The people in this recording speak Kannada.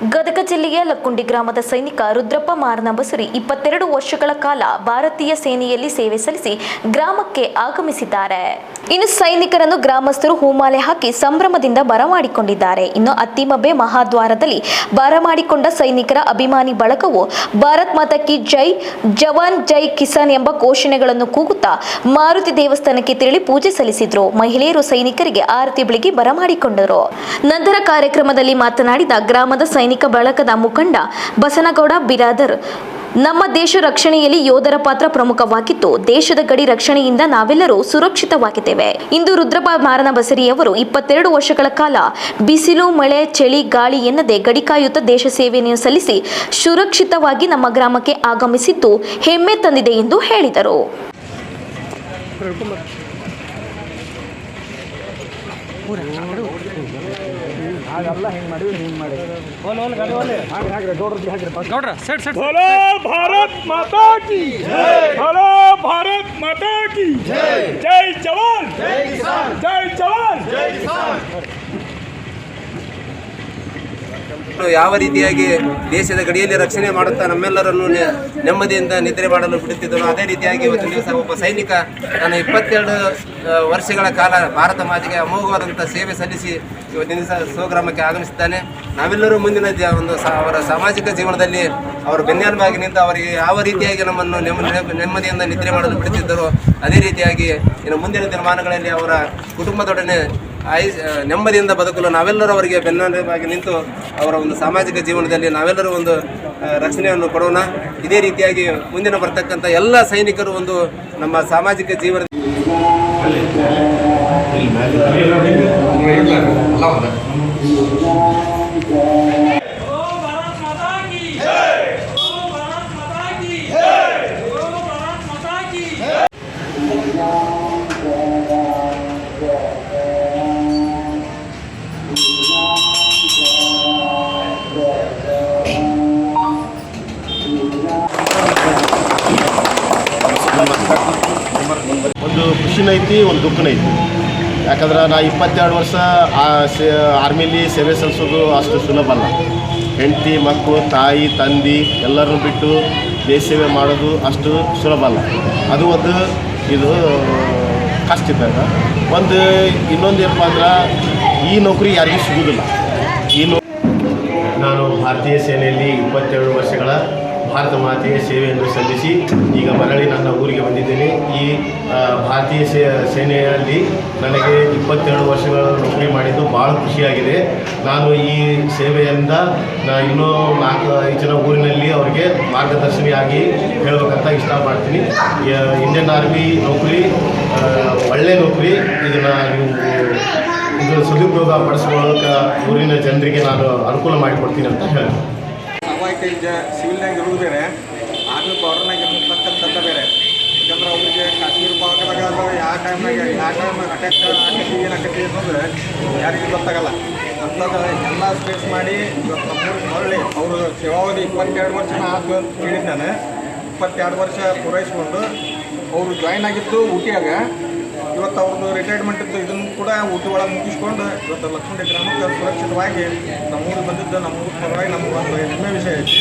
ಗದಗ ಜಿಲ್ಲೆಯ ಲಕ್ಕುಂಡಿ ಗ್ರಾಮದ ಸೈನಿಕ ರುದ್ರಪ್ಪ ಮಾರನಬಸುರಿ 22 ವರ್ಷಗಳ ಕಾಲ ಭಾರತೀಯ ಸೇನೆಯಲ್ಲಿ ಸೇವೆ ಸಲ್ಲಿಸಿ ಗ್ರಾಮಕ್ಕೆ ಆಗಮಿಸಿದ್ದಾರೆ. ಇನ್ನು ಸೈನಿಕರನ್ನು ಗ್ರಾಮಸ್ಥರು ಹೂಮಾಲೆ ಹಾಕಿ ಸಂಭ್ರಮದಿಂದ ಬರಮಾಡಿಕೊಂಡಿದ್ದಾರೆ. ಇನ್ನು ಅತ್ತಿಮಬ್ಬೆ ಮಹಾದ್ವಾರದಲ್ಲಿ ಬರಮಾಡಿಕೊಂಡ ಸೈನಿಕರ ಅಭಿಮಾನಿ ಬಳಗವು ಭಾರತ್ ಮಾತಾ ಕಿ ಜೈ, ಜವಾನ್ ಜೈ ಕಿಸಾನ್ ಎಂಬ ಘೋಷಣೆಗಳನ್ನು ಕೂಗುತ್ತಾ ಮಾರುತಿ ದೇವಸ್ಥಾನಕ್ಕೆ ತೆರಳಿ ಪೂಜೆ ಸಲ್ಲಿಸಿದ್ರು. ಮಹಿಳೆಯರು ಸೈನಿಕರಿಗೆ ಆರತಿ ಬೆಳಗಿ ಬರಮಾಡಿಕೊಂಡರು. ನಂತರ ಕಾರ್ಯಕ್ರಮದಲ್ಲಿ ಮಾತನಾಡಿದ ಗ್ರಾಮದ ಸೈನಿಕ ಬಳಗದ ಮುಖಂಡ ಬಸನಗೌಡ ಬಿರಾದರ್, ನಮ್ಮ ದೇಶ ರಕ್ಷಣೆಯಲ್ಲಿ ಯೋಧರ ಪಾತ್ರ ಪ್ರಮುಖವಾಗಿದ್ದು, ದೇಶದ ಗಡಿ ರಕ್ಷಣೆಯಿಂದ ನಾವೆಲ್ಲರೂ ಸುರಕ್ಷಿತವಾಗಿದ್ದೇವೆ. ಇಂದು ರುದ್ರಪ್ಪ ಮಾರನಬಸರಿಯವರು 22 ವರ್ಷಗಳ ಕಾಲ ಬಿಸಿಲು, ಮಳೆ, ಚಳಿ, ಗಾಳಿ ಎನ್ನದೆ ಗಡಿ ಕಾಯುತ್ತಾ ದೇಶ ಸೇವೆಯನ್ನು ಸಲ್ಲಿಸಿ ಸುರಕ್ಷಿತವಾಗಿ ನಮ್ಮ ಗ್ರಾಮಕ್ಕೆ ಆಗಮಿಸಿದ್ದು ಹೆಮ್ಮೆ ತಂದಿದೆ ಎಂದು ಹೇಳಿದರು. ಹಾಗಲ್ಲ ಹಿಂಗೆ ಮಾಡಿವಿ ಹಿಂಗೆ ಮಾಡಿ ಗೌಡ್ರ ಸೆಟ್ ಸೆಟ್ बोलो भारत माता की जय, बोलो भारत माता की जय, जय जवान जय किसान, जय जवान जय किसान. ಯಾವ ರೀತಿಯಾಗಿ ದೇಶದ ಗಡಿಯಲ್ಲಿ ರಕ್ಷಣೆ ಮಾಡುತ್ತಾ ನಮ್ಮೆಲ್ಲರನ್ನು ನೆಮ್ಮದಿಯಿಂದ ನಿದ್ರೆ ಮಾಡಲು ಬಿಡುತ್ತಿದ್ದನು, ಅದೇ ರೀತಿಯಾಗಿ ಇವತ್ತಿನ ದಿವಸ ಒಬ್ಬ ಸೈನಿಕ ತನ್ನ 22 ವರ್ಷಗಳ ಕಾಲ ಭಾರತ ಮಾತೆಗೆ ಅಮೋಘವಾದಂಥ ಸೇವೆ ಸಲ್ಲಿಸಿ ಇವತ್ತಿನ ದಿವಸ ಸ್ವಗ್ರಾಮಕ್ಕೆ ಆಗಮಿಸಿದ್ದಾನೆ. ನಾವೆಲ್ಲರೂ ಮುಂದಿನ ಒಂದು ಅವರ ಸಾಮಾಜಿಕ ಜೀವನದಲ್ಲಿ ಅವರು ಬೆನ್ನೆಲುಬಾಗಿ ನಿಂತು ಅವರಿಗೆ ಯಾವ ರೀತಿಯಾಗಿ ನಮ್ಮನ್ನು ನೆಮ್ಮದಿಯಿಂದ ನಿದ್ರೆ ಮಾಡಲು ಬಿಡುತ್ತಿದ್ದರೋ ಅದೇ ರೀತಿಯಾಗಿ ಇನ್ನು ಮುಂದಿನ ದಿನಮಾನಗಳಲ್ಲಿ ಅವರ ಕುಟುಂಬದೊಡನೆ ನೆಮ್ಮದಿಯಿಂದ ಬದುಕಲು ನಾವೆಲ್ಲರೂ ಅವರಿಗೆ ಬೆನ್ನೆಲುಬಾಗಿ ನಿಂತು ಅವರ ಒಂದು ಸಾಮಾಜಿಕ ಜೀವನದಲ್ಲಿ ನಾವೆಲ್ಲರೂ ಒಂದು ರಕ್ಷಣೆಯನ್ನು ಕೊಡೋಣ. ಇದೇ ರೀತಿಯಾಗಿ ಮುಂದಿನ ಬರ್ತಕ್ಕಂಥ ಎಲ್ಲ ಸೈನಿಕರು ಒಂದು ನಮ್ಮ ಸಾಮಾಜಿಕ ಜೀವನ ಒಂದು ಖುಷಿನೈತಿ, ಒಂದು ದುಃಖನೈತಿ. ಯಾಕಂದ್ರೆ ನಾ 22 ವರ್ಷ ಆರ್ಮಿಲಿ ಸೇವೆ ಸಲ್ಲಿಸೋದು ಅಷ್ಟು ಸುಲಭ ಅಲ್ಲ. ಹೆಂಡತಿ, ಮಕ್ಕಳು, ತಾಯಿ, ತಂದೆ ಎಲ್ಲರನ್ನು ಬಿಟ್ಟು ದೇಶ ಸೇವೆ ಮಾಡೋದು ಅಷ್ಟು ಸುಲಭ ಅಲ್ಲ. ಅದು ಒಂದು ಇದು ಕಷ್ಟ ಇದ್ದಾಗ ಇನ್ನೊಂದು ಏನಪ್ಪ ಅಂದ್ರೆ ಈ ನೌಕರಿ ಯಾರಿಗೂ ಸಿಗೋದಿಲ್ಲ. ನಾನು ಭಾರತೀಯ ಸೇನೆಯಲ್ಲಿ 22 ವರ್ಷಗಳ ಭಾರತ ಮಾತೆಯ ಸೇವೆಯನ್ನು ಸಲ್ಲಿಸಿ ಈಗ ಮರಳಿ ನನ್ನ ಊರಿಗೆ ಬಂದಿದ್ದೇನೆ. ಈ ಭಾರತೀಯ ಸೇನೆಯಲ್ಲಿ ನನಗೆ 22 ವರ್ಷಗಳ ನೌಕರಿ ಮಾಡಿದ್ದು ಭಾಳ ಖುಷಿಯಾಗಿದೆ. ನಾನು ಈ ಸೇವೆಯಿಂದ ಇನ್ನೂ 4-5 ಜನ ಊರಿನಲ್ಲಿ ಅವರಿಗೆ ಮಾರ್ಗದರ್ಶನಿಯಾಗಿ ಹೇಳಬೇಕಂತ ಇಷ್ಟಪಡ್ತೀನಿ. ಇಂಡಿಯನ್ ಆರ್ಮಿ ನೌಕರಿ ಒಳ್ಳೆಯ ನೌಕರಿ. ಇದನ್ನು ಸದುಪಯೋಗ ಪಡಿಸ್ಕೊಳ್ಳೋಕೆ ಊರಿನ ಜನರಿಗೆ ನಾನು ಅನುಕೂಲ ಮಾಡಿಕೊಡ್ತೀನಿ ಅಂತ ಹೇಳಿ. ಸಿವಿಲ್ನಾಗ ಇರೋದು ಬೇರೆ, ಆರ್ಮಿ ಪವರ್ನಾಗ ಇರ್ತಕ್ಕಂಥದ್ದು ಬೇರೆ. ಯಾಕಂದ್ರೆ ಅವ್ರಿಗೆ ಕಾಶ್ಮೀರ ಭಾಗದಾಗ ಯಾವ ಟೈಮ್ ಅಟ್ಯಾಕ್ ಆಕತಿ ಏನಾಕತಿ ಅಂತಂದ್ರೆ ಯಾರಿಗೂ ಗೊತ್ತಾಗಲ್ಲ. ಅಂಥದ್ದು ಎಲ್ಲ ಸ್ಪೇಸ್ ಮಾಡಿ ಇವತ್ತು ನಮ್ಮೂರಿಗೆ ಮರಳಿ ಅವರು ಸೇವಾವಧಿ 22 ವರ್ಷ ಆದ್ಮೇಲೆ ಅಂತ ಹೇಳಿದ್ದು ನಾನು. 22 ವರ್ಷ ಪೂರೈಸ್ಕೊಂಡು ಅವರು ಜಾಯ್ನ್ ಆಗಿದ್ದು ಊಟಿಯಾಗ. ಇವತ್ತು ಅವ್ರದ್ದು ರಿಟೈರ್ಮೆಂಟ್ ಇದ್ದು ಇದನ್ನು ಕೂಡ ಊಟಿ ಒಳಗೆ ಮುಗಿಸ್ಕೊಂಡು ಇವತ್ತು ಲಕ್ಕುಂಡಿ ಗ್ರಾಮಕ್ಕೆ ಸುರಕ್ಷಿತವಾಗಿ ನಮ್ಮೂರಿಗೆ ಬಂದಿದ್ದು ನಮ್ಮೂರ ಪರವಾಗಿ ನಮಗೊಂದು ಹೆಮ್ಮೆ ವಿಷಯ ಐತಿ.